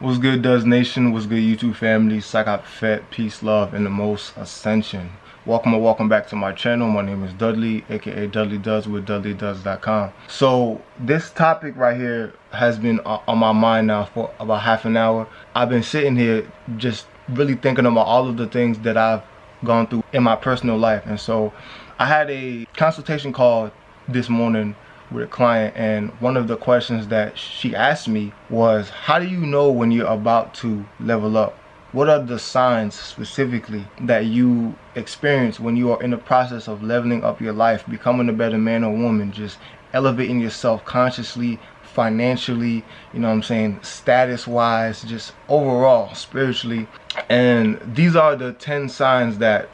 What's good, Does Nation? What's good, YouTube family? Psych Fed, peace, love, and the most ascension. Welcome back to my channel. My name is Dudley, aka Dudley Does with DudleyDoes.com. So this topic right here has been on my mind now for about half an hour. I've been sitting here just really thinking about all of the things that I've gone through in my personal life, and so I had a consultation call this morning with a client, and one of the questions that she asked me was, how do you know when you're about to level up? What are the signs specifically that you experience when you are in the process of leveling up your life, becoming a better man or woman, just elevating yourself consciously, financially, you know what I'm saying, status wise, just overall spiritually? And these are the 10 signs that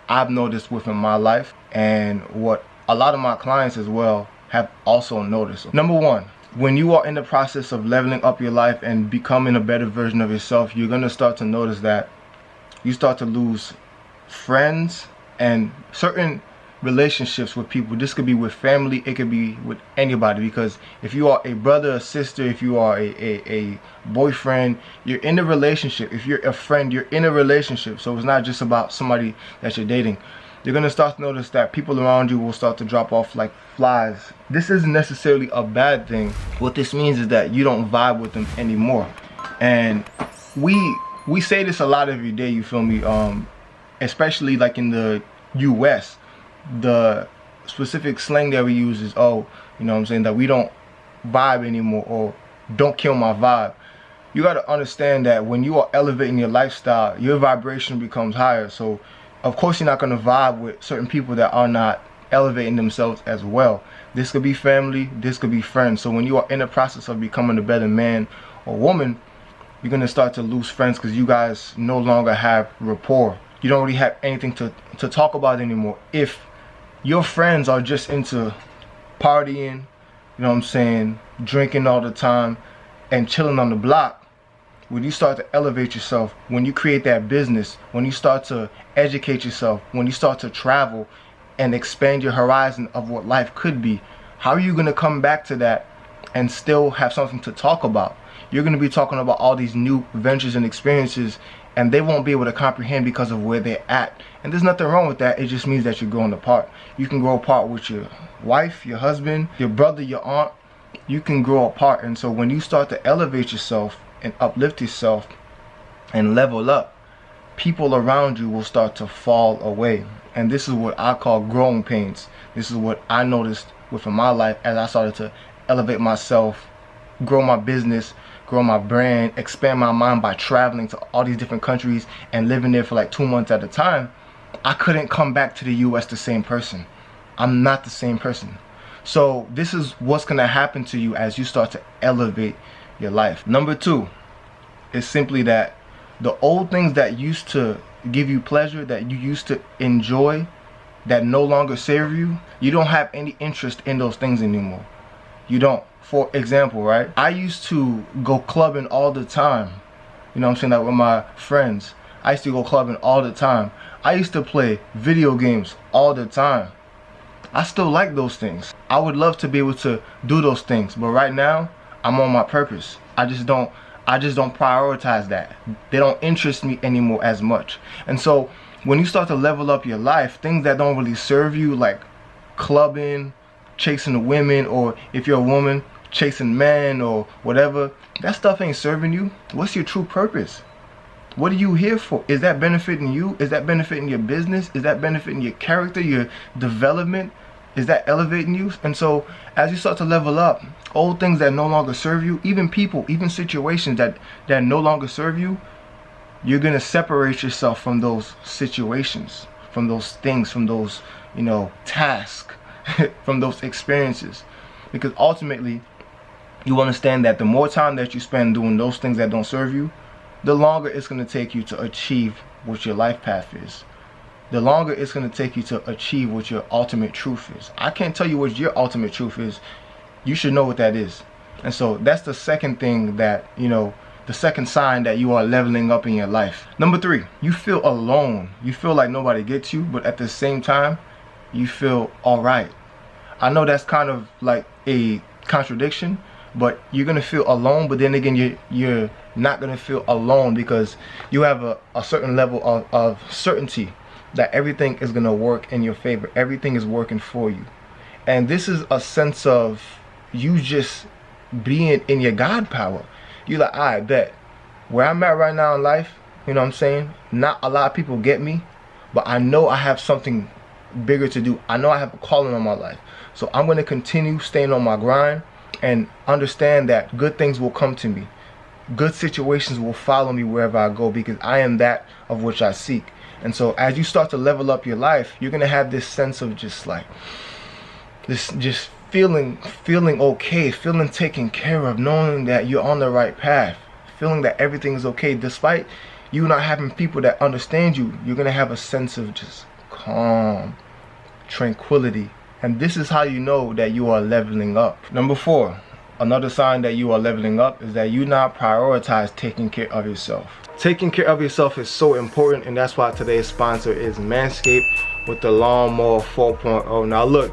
I've noticed within my life, and what a lot of my clients as well have also noticed. Number one, when you are in the process of leveling up your life and becoming a better version of yourself, you're going to start to notice that you start to lose friends and certain relationships with people. This could be with family, it could be with anybody, because if you are a brother, a sister, if you are a boyfriend, you're in a relationship. If you're a friend, you're in a relationship. So it's not just about somebody that you're dating. You're going to start to notice that people around you will start to drop off like flies. This isn't necessarily a bad thing. What this means is that you don't vibe with them anymore. And we say this a lot every day, you feel me? Especially like in the US, the specific slang that we use is, oh, you know what I'm saying, that we don't vibe anymore, or don't kill my vibe. You got to understand that when you are elevating your lifestyle, your vibration becomes higher. So of course you're not going to vibe with certain people that are not elevating themselves as well. This could be family, this could be friends. So when you are in the process of becoming a better man or woman, you're going to start to lose friends because you guys no longer have rapport. You don't really have anything to talk about anymore. If your friends are just into partying, you know what I'm saying, drinking all the time and chilling on the block, when you start to elevate yourself, when you create that business, when you start to educate yourself, when you start to travel and expand your horizon of what life could be, how are you going to come back to that and still have something to talk about? You're going to be talking about all these new ventures and experiences, and they won't be able to comprehend because of where they're at. And there's nothing wrong with that. It just means that you're growing apart. You can grow apart with your wife, your husband, your brother, your aunt. You can grow apart. And so when you start to elevate yourself and uplift yourself and level up, people around you will start to fall away. And this is what I call growing pains. This is what I noticed within my life as I started to elevate myself, grow my business, grow my brand, expand my mind by traveling to all these different countries and living there for like 2 months at a time. I couldn't come back to the US the same person. I'm not the same person. So this is what's going to happen to you as you start to elevate your life. Number two is simply that the old things that used to give you pleasure, that you used to enjoy, that no longer serve you, you don't have any interest in those things anymore. You don't. For example, right, I used to go clubbing all the time. You know what I'm saying, like with my friends. I used to go clubbing all the time. I used to play video games all the time. I still like those things. I would love to be able to do those things, but right now I'm on my purpose. I just don't prioritize that. They don't interest me anymore as much. And so when you start to level up your life, things that don't really serve you, like clubbing, chasing the women, or if you're a woman, chasing men or whatever, that stuff ain't serving you. What's your true purpose? What are you here for? Is that benefiting you? Is that benefiting your business? Is that benefiting your character, your development? Is that elevating you? And so as you start to level up, old things that no longer serve you, even people, even situations that no longer serve you, you're going to separate yourself from those situations, from those things, from those, you know, tasks, from those experiences. Because ultimately, you understand that the more time that you spend doing those things that don't serve you, the longer it's going to take you to achieve what your life path is. The longer it's going to take you to achieve what your ultimate truth is. I can't tell you what your ultimate truth is. You should know what that is. And so that's the second thing that, you know, the second sign that you are leveling up in your life. Number three, you feel alone. You feel like nobody gets you, but at the same time, you feel all right. I know that's kind of like a contradiction, but you're gonna feel alone, but then again you're not going to feel alone, because you have a certain level of certainty that everything is going to work in your favor. Everything is working for you. And this is a sense of you just being in your God power. You're like, I bet where I'm at right now in life, you know what I'm saying? Not a lot of people get me, but I know I have something bigger to do. I know I have a calling on my life. So I'm going to continue staying on my grind and understand that good things will come to me. Good situations will follow me wherever I go, because I am that of which I seek. And so as you start to level up your life, you're going to have this sense of just like this, just feeling okay, feeling taken care of, knowing that you're on the right path, feeling that everything is okay. Despite you not having people that understand you, you're going to have a sense of just calm, tranquility. And this is how you know that you are leveling up. Number 4, another sign that you are leveling up is that you now prioritize taking care of yourself. Taking care of yourself is so important, and that's why today's sponsor is Manscaped with the Lawnmower 4.0. Now look,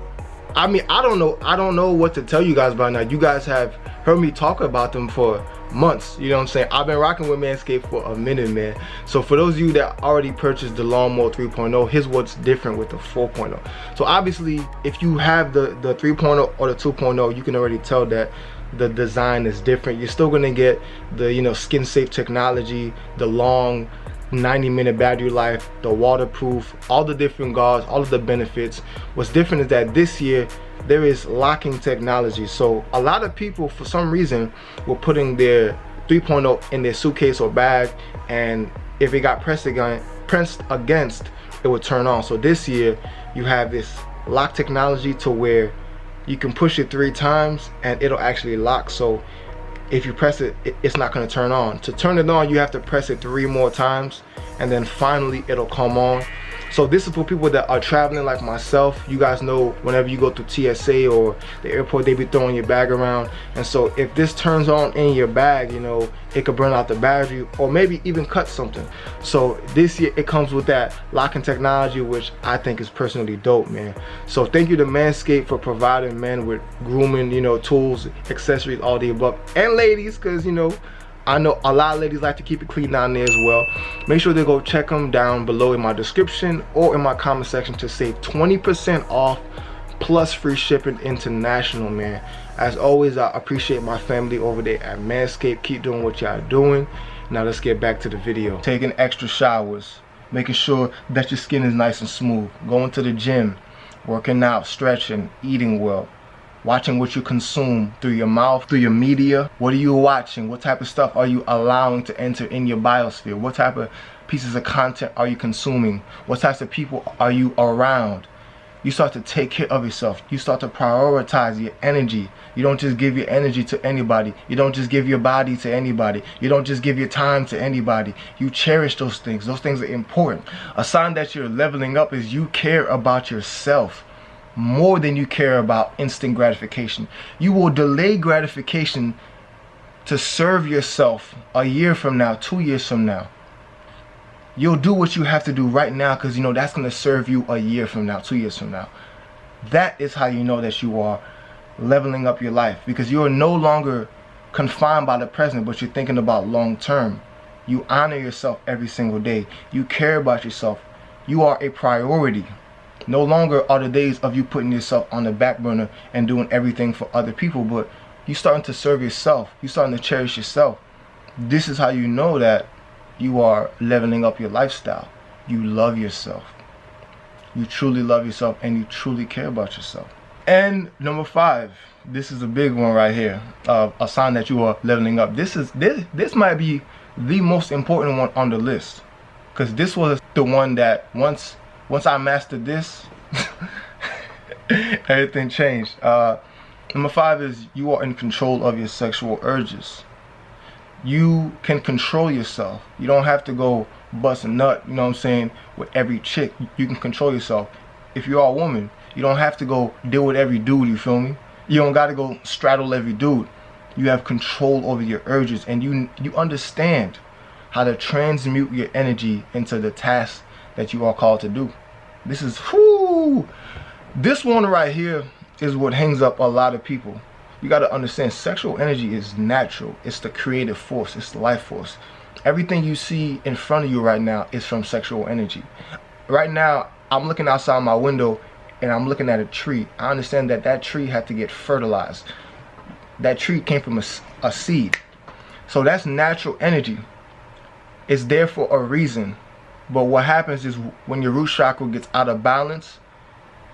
I mean, I don't know what to tell you guys by now. You guys have heard me talk about them for months, you know what I'm saying? I've been rocking with Manscaped for a minute, man. So for those of you that already purchased the Lawnmower 3.0, here's what's different with the 4.0. So obviously, if you have the 3.0 or the 2.0, you can already tell that the design is different. You're still gonna get the, you know, skin safe technology, the long 90-minute battery life, the waterproof, all the different guards, all of the benefits. What's different is that this year there is locking technology. So a lot of people, for some reason, were putting their 3.0 in their suitcase or bag, and if it got pressed against, it would turn on. So this year you have this lock technology to where you can push it 3 times and it'll actually lock. So if you press it, it's not going to turn on. To turn it on, you have to press it 3 more times, and then finally it'll come on. So this is for people that are traveling like myself. You guys know whenever you go through TSA or the airport, they be throwing your bag around. And so if this turns on in your bag, you know, it could burn out the battery or maybe even cut something. So this year it comes with that locking technology, which I think is personally dope, man. So thank you to Manscaped for providing men with grooming, you know, tools, accessories, all the above. And ladies, because, you know, I know a lot of ladies like to keep it clean down there as well. Make sure to go check them down below in my description or in my comment section to save 20% off plus free shipping international, man. As always, I appreciate my family over there at Manscaped. Keep doing what y'all doing. Now let's get back to the video. Taking extra showers, making sure that your skin is nice and smooth, going to the gym, working out, stretching, eating well, watching what you consume through your mouth, through your media. What are you watching? What type of stuff are you allowing to enter in your biosphere? What type of pieces of content are you consuming? What types of people are you around? You start to take care of yourself. You start to prioritize your energy. You don't just give your energy to anybody. You don't just give your body to anybody. You don't just give your time to anybody. You cherish those things. Those things are important. A sign that you're leveling up is you care about yourself more than you care about instant gratification. You will delay gratification to serve yourself a year from now, 2 years from now. You'll do what you have to do right now because you know that's going to serve you a year from now, 2 years from now. That is how you know that you are leveling up your life, because you are no longer confined by the present, but you're thinking about long term. You honor yourself every single day. You care about yourself. You are a priority. No longer are the days of you putting yourself on the back burner and doing everything for other people, but you starting to serve yourself. You starting to cherish yourself. This is how you know that you are leveling up your lifestyle. You love yourself. You truly love yourself and you truly care about yourself. And number 5, this is a big one right here. A sign that you are leveling up. This might be the most important one on the list, because this was the one that once I mastered this, everything changed. Number 5 is you are in control of your sexual urges. You can control yourself. You don't have to go bust a nut, you know what I'm saying, with every chick. You can control yourself. If you are a woman, you don't have to go deal with every dude, you feel me? You don't got to go straddle every dude. You have control over your urges, and you understand how to transmute your energy into the task that you are called to do. This is, this one right here is what hangs up a lot of people. You got to understand, sexual energy is natural. It's the creative force. It's the life force. Everything you see in front of you right now is from sexual energy. Right now, I'm looking outside my window and I'm looking at a tree. I understand that that tree had to get fertilized. That tree came from a seed. So that's natural energy. It's there for a reason. But what happens is when your root chakra gets out of balance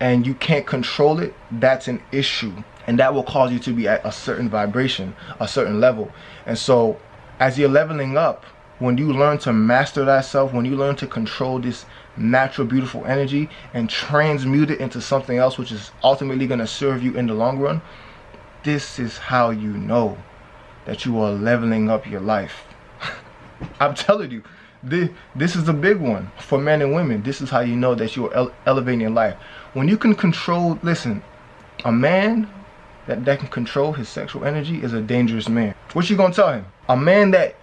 and you can't control it, that's an issue. And that will cause you to be at a certain vibration, a certain level. And so as you're leveling up, when you learn to master thyself, when you learn to control this natural, beautiful energy and transmute it into something else, which is ultimately going to serve you in the long run, this is how you know that you are leveling up your life. I'm telling you, this is a big one for men and women. This is how you know that you are elevating your life. When you can control, listen, a man that can control his sexual energy is a dangerous man. What you gonna tell him? A man that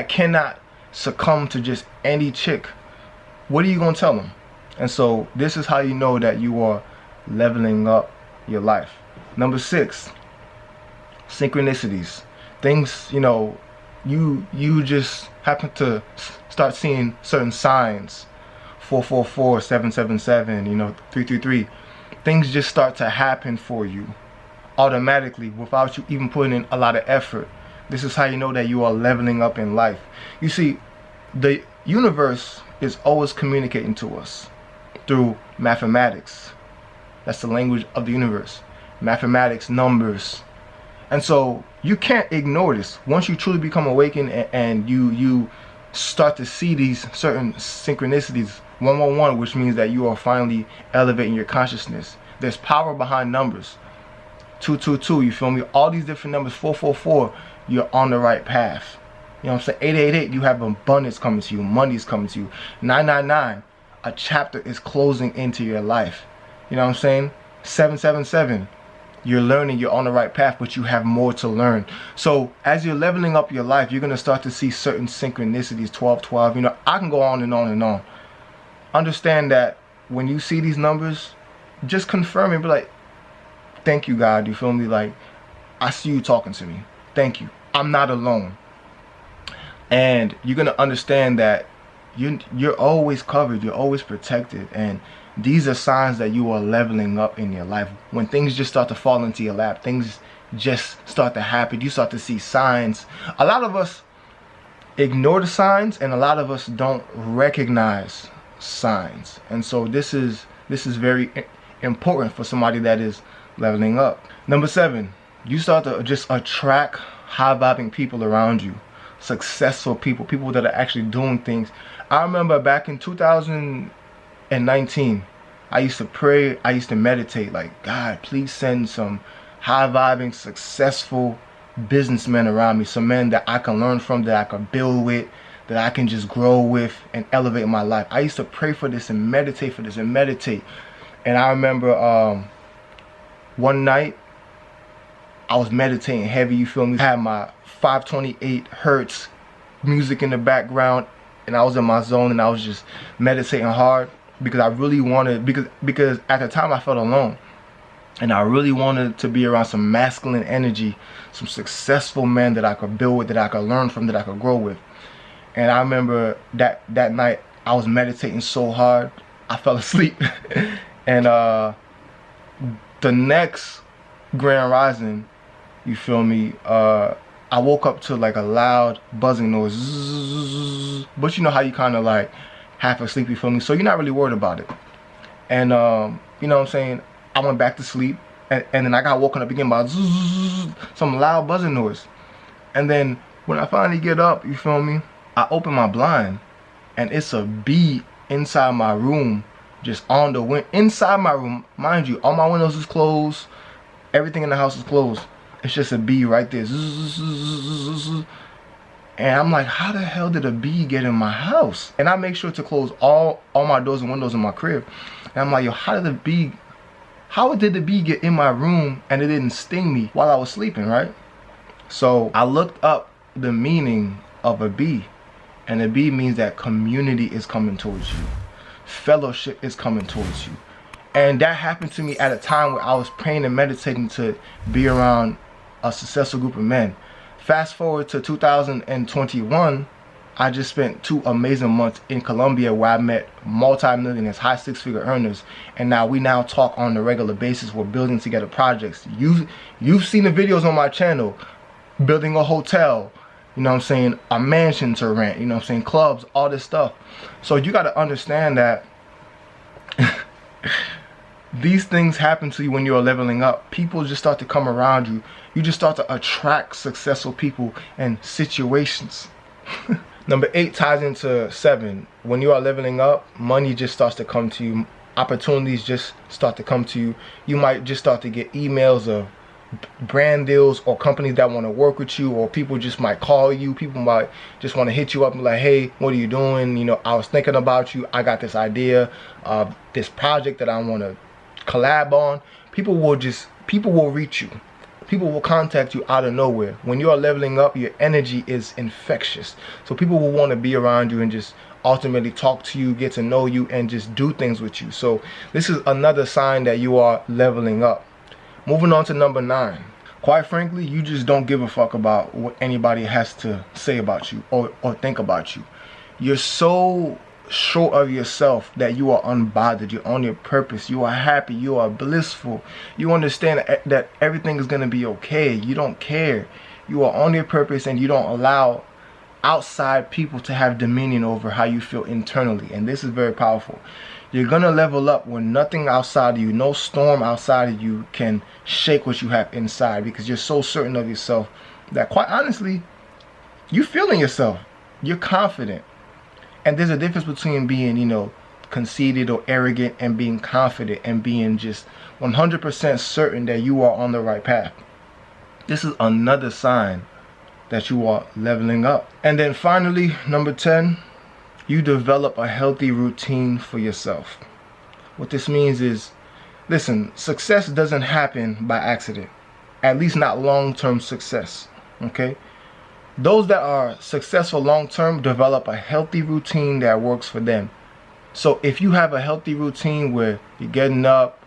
cannot succumb to just any chick, what are you gonna tell him? And so this is how you know that you are leveling up your life. Number 6, synchronicities. Things, you know, you just happen to start seeing certain signs. 444, 777, you know, 333. Things just start to happen for you automatically without you even putting in a lot of effort. This is how you know that you are leveling up in life. You see, the universe is always communicating to us through mathematics. That's the language of the universe. Mathematics, numbers. And so you can't ignore this. Once you truly become awakened and you start to see these certain synchronicities, 111, which means that you are finally elevating your consciousness. There's power behind numbers. 222, you feel me? All these different numbers, 444, you're on the right path. You know what I'm saying? 888, you have abundance coming to you, money is coming to you. 999, a chapter is closing into your life. You know what I'm saying? 777, you're learning, you're on the right path, but you have more to learn. So as you're leveling up your life, you're going to start to see certain synchronicities, 1212. You know, I can go on and on and on. Understand that when you see these numbers, just confirm it. Be like, thank you, God. You feel me? Like, I see you talking to me. Thank you. I'm not alone. And you're going to understand that you're always covered. You're always protected. And these are signs that you are leveling up in your life. When things just start to fall into your lap, things just start to happen. You start to see signs. A lot of us ignore the signs, and a lot of us don't recognize signs. And so this is very important for somebody that is leveling up. Number 7, you start to just attract high vibing people around you, successful people, people that are actually doing things. I remember back in 2019, I used to pray, I used to meditate, like, God, please send some high vibing, successful businessmen around me, some men that I can learn from, that I can build with, that I can just grow with and elevate my life. I used to pray for this and meditate for this and meditate. And I remember one night I was meditating heavy, you feel me? I had my 528 hertz music in the background, and I was in my zone, and I was just meditating hard because I really wanted, because at the time I felt alone, and I really wanted to be around some masculine energy, some successful men that I could build with, that I could learn from, that I could grow with. And I remember that night I was meditating so hard I fell asleep. And the next grand rising, you feel me, I woke up to like a loud buzzing noise, but you know how you kind of like half asleep, you feel me, so you're not really worried about it. And you know what I'm saying, I went back to sleep, and then I got woken up again by some loud buzzing noise. And then when I finally get up, you feel me, I open my blind, and it's a bee inside my room, just on the wind, inside my room. Mind you, all my windows is closed, everything in the house is closed. It's just a bee right there. And I'm like, how the hell did a bee get in my house? And I make sure to close all my doors and windows in my crib. And I'm like, yo, how did the bee get in my room and it didn't sting me while I was sleeping, right? So I looked up the meaning of a bee. And a bee means that community is coming towards you. Fellowship is coming towards you. And that happened to me at a time where I was praying and meditating to be around a successful group of men. Fast forward to 2021, I just spent 2 amazing months in Colombia where I met multi-millionaires, high 6-figure earners, and we now talk on a regular basis. We're building together projects. You've seen the videos on my channel, building a hotel, you know what I'm saying, a mansion to rent, you know what I'm saying, clubs, all this stuff. So you got to understand that these things happen to you when you're leveling up. People just start to come around you. You just start to attract successful people and situations. Number 8 ties into 7. When you are leveling up, money just starts to come to you. Opportunities just start to come to you. You might just start to get emails of brand deals or companies that want to work with you, or people just might call you. People might just want to hit you up and be like, hey, what are you doing? You know, I was thinking about you. I got this idea of this project that I want to collab on. People will reach you. People will contact you out of nowhere. When you are leveling up, your energy is infectious. So people will want to be around you and just ultimately talk to you, get to know you, and just do things with you. So this is another sign that you are leveling up. Moving on to number 9. Quite frankly, you just don't give a fuck about what anybody has to say about you or think about you. You're so sure of yourself that you are unbothered. You're on your purpose. You are happy. You are blissful. You understand that everything is going to be okay. You don't care. You are on your purpose, and you don't allow outside people to have dominion over how you feel internally. And this is very powerful. You're going to level up when nothing outside of you, no storm outside of you can shake what you have inside, because you're so certain of yourself that, quite honestly, you feeling yourself. You're confident. And there's a difference between being, you know, conceited or arrogant and being confident and being just 100% certain that you are on the right path. This is another sign that you are leveling up. And then finally, number 10, you develop a healthy routine for yourself. What this means is, listen, success doesn't happen by accident. At least not long-term success, okay? Those that are successful long-term develop a healthy routine that works for them. So if you have a healthy routine where you're getting up,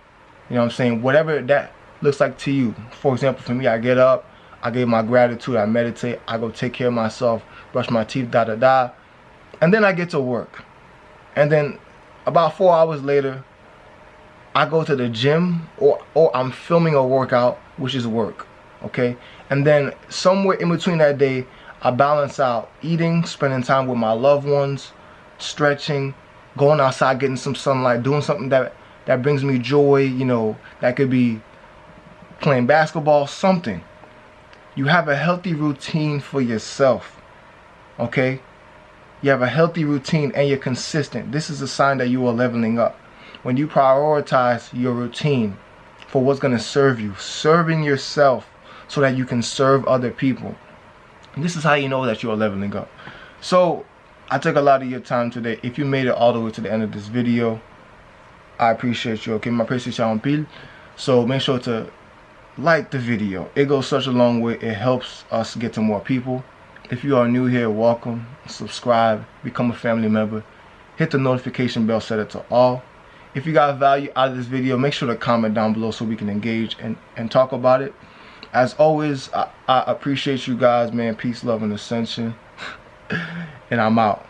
you know what I'm saying, whatever that looks like to you. For example, for me, I get up, I give my gratitude, I meditate, I go take care of myself, brush my teeth, and then I get to work. And then about 4 hours later, I go to the gym, or I'm filming a workout, which is work, okay? And then somewhere in between that day, I balance out eating, spending time with my loved ones, stretching, going outside, getting some sunlight, doing something that brings me joy, you know, that could be playing basketball, something. You have a healthy routine for yourself, okay? You have a healthy routine and you're consistent. This is a sign that you are leveling up. When you prioritize your routine for what's going to serve you, serving yourself so that you can serve other people. This is how you know that you are leveling up. So I took a lot of your time today. If you made it all the way to the end of this video, I appreciate you, okay? My appreciation pile. So make sure to like the video. It goes such a long way. It helps us get to more people. If you are new here, welcome. Subscribe, become a family member. Hit the notification bell, set it to all. If you got value out of this video, make sure to comment down below so we can engage and talk about it. As always, I appreciate you guys, man. Peace, love, and ascension. And I'm out.